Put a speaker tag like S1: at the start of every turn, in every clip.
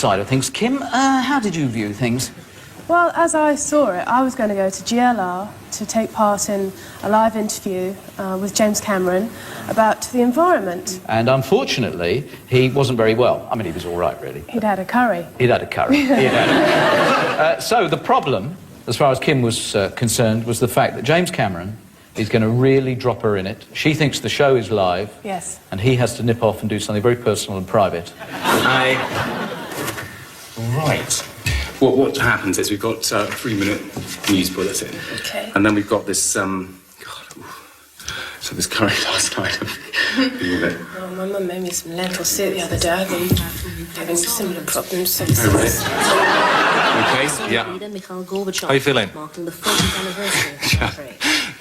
S1: side of things. Kim, how did you view things?
S2: Well, as I saw it, I was going to go to GLR to take part in a live interview with James Cameron about the environment.
S1: And unfortunately, he wasn't very well. I mean, he was all right, really.
S2: He'd had a curry.
S1: He'd had a curry. So the problem, as far as Kim was concerned, was the fact that James Cameron is going to really drop her in it. She thinks the show is live.
S2: Yes.
S1: And he has to nip off and do something very personal and private.
S3: Right. Well, what happens is we've got a 3-minute news bulletin.
S2: Okay.
S3: And then we've got this, so this curry last night.
S2: Oh, my mum made me some lentil soup the other day. I've been having similar problems since.
S3: Oh, really? Okay, yeah.
S4: How are you feeling?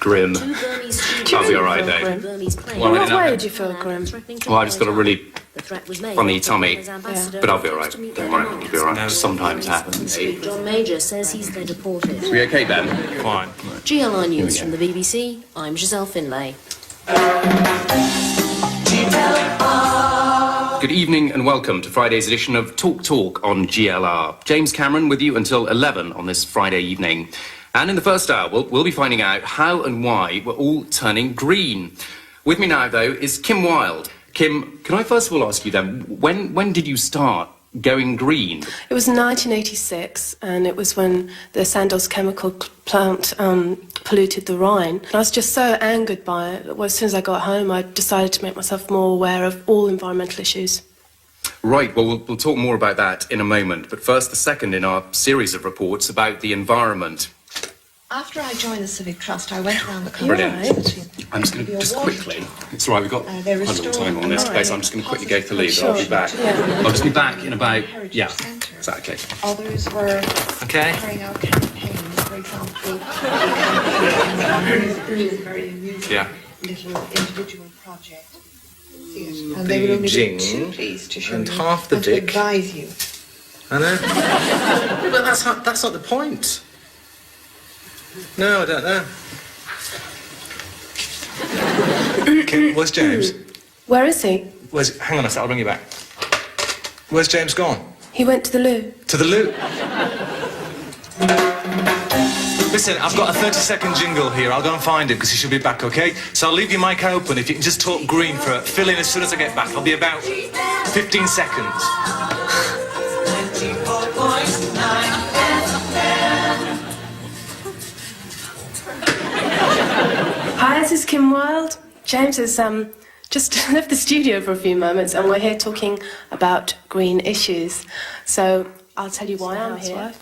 S3: Grim. I'll be all right, though.
S2: Well, what way would you feel grim?
S3: Well, I just got a really funny tummy, but I'll be all right. Don't worry, I'll be all right. Sometimes happens.
S4: John Major says he's been deported.
S3: We okay, Ben?
S4: Fine. GLR News from the BBC. I'm Giselle Finlay.
S3: Good evening and welcome to Friday's edition of Talk Talk on GLR. James Cameron with you until 11 on this Friday evening. And in the first hour, we'll be finding out how and why we're all turning green. With me now, though, is Kim Wilde. Kim, can I first of all ask you then, when did you start going green?
S2: It was 1986, and it was when the Sandoz chemical plant polluted the Rhine. I was just so angered by it that as soon as I got home, I decided to make myself more aware of all environmental issues.
S3: Right, well, we'll talk more about that in a moment. But first, the second in our series of reports about the environment.
S5: After I joined the Civic Trust, I went around the country.
S3: Brilliant. I'm just going to, just quickly, it's all right, we've got a little time on this place. I'm just going to quickly go to the lead, but I'll be back. I'll just be back in about, is that okay?
S5: Others were carrying out campaigns, for example, very amusing little individual project. And they would only be too pleased to show
S6: and
S5: you
S6: half the
S5: and to
S6: dick.
S5: advise you.
S6: I know. But that's not the point. No, I don't know. Okay, where's James?
S2: Where is he?
S6: Hang on a sec, I'll bring you back. Where's James gone?
S2: He went to the loo.
S6: To the loo? Listen, I've got a 30-second jingle here. I'll go and find him because he should be back, okay? So I'll leave your mic open if you can just talk green for it. Fill in as soon as I get back. I'll be about 15 seconds.
S2: Hi, this is Kim Wilde. James has just left the studio for a few moments, and we're here talking about green issues. So I'll tell you why I'm here.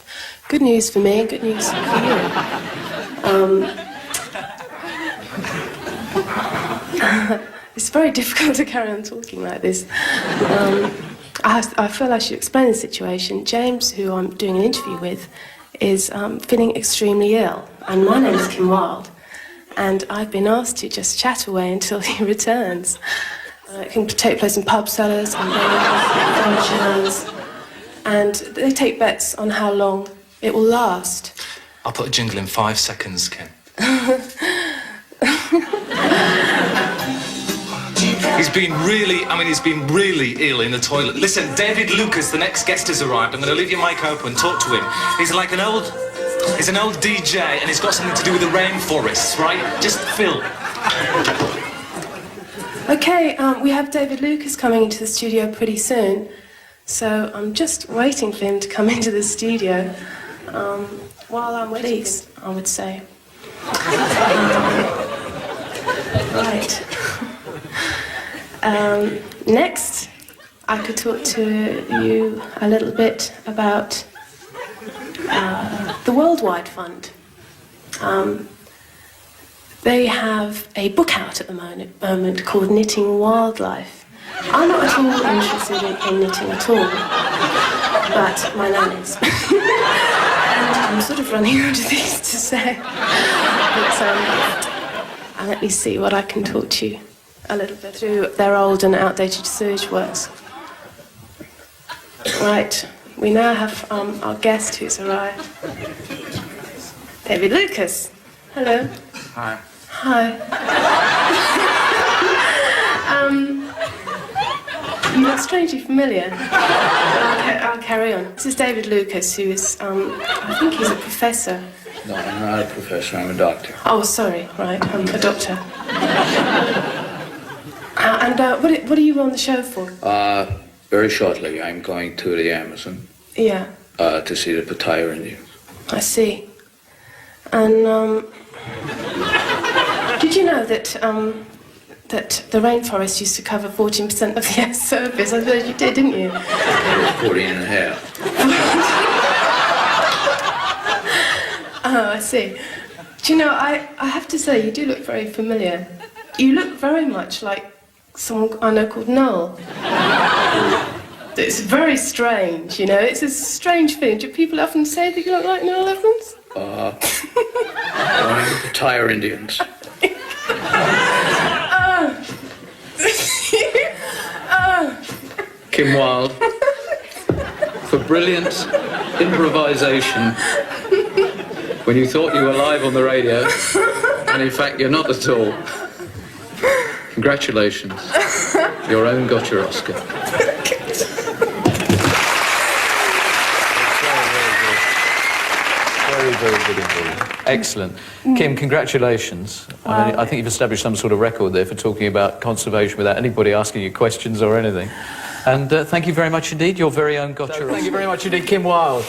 S2: Good news for me, good news for you. It's very difficult to carry on talking like this. I feel I should explain the situation. James, who I'm doing an interview with, is feeling extremely ill, and my name is Kim Wilde. And I've been asked to just chat away until he returns. It can take place in pub cellars and functions, and they take bets on how long it will last.
S6: I'll put a jingle in 5 seconds, Kim. He's been really ill in the toilet. Listen, David Lucas, the next guest has arrived. I'm going to leave your mic open, talk to him. He's an old DJ, and it's got something to do with the rainforests, right? Just Phil.
S2: Okay, we have David Lucas coming into the studio pretty soon, so I'm just waiting for him to come into the studio. While I'm waiting, please, I would say. Right. Next, I could talk to you a little bit about the Worldwide Fund. They have a book out at the moment called Knitting Wildlife. I'm not at all interested in knitting at all, but my nan is. And I'm sort of running out of things to say. But let me see what I can talk to you a little bit through their old and outdated sewage works. Right. We now have our guest who's arrived. David Lucas. Hello.
S3: Hi.
S2: Hi. You look strangely familiar. I'll carry on. This is David Lucas, who is, I think he's a professor.
S7: No, I'm not a professor, I'm a doctor.
S2: Oh, sorry, right, I'm a doctor. What are you on the show for?
S7: Very shortly, I'm going to the Amazon
S2: Yeah,
S7: to see the Pattaya Indians.
S2: I see. And, did you know that, that the rainforest used to cover 14% of the Earth's surface? I suppose you did, didn't you?
S7: 14 and a half.
S2: Oh, I see. Do you know, I have to say, you do look very familiar. You look very much like someone I know called Noel. It's very strange, you know. It's a strange thing. Do people often say that you look like Noel Evans?
S7: One of the Pattaya Indians. Kim Wilde, for brilliant improvisation when you thought you were live on the radio, and in fact you're not at all. Congratulations. Your own got your Oscar.
S1: Very, very good indeed. Excellent. Kim, congratulations. I mean, I think you've established some sort of record there for talking about conservation without anybody asking you questions or anything. And thank you very much indeed. Your very own Gotcha. Thank you very much indeed, Kim Wilde.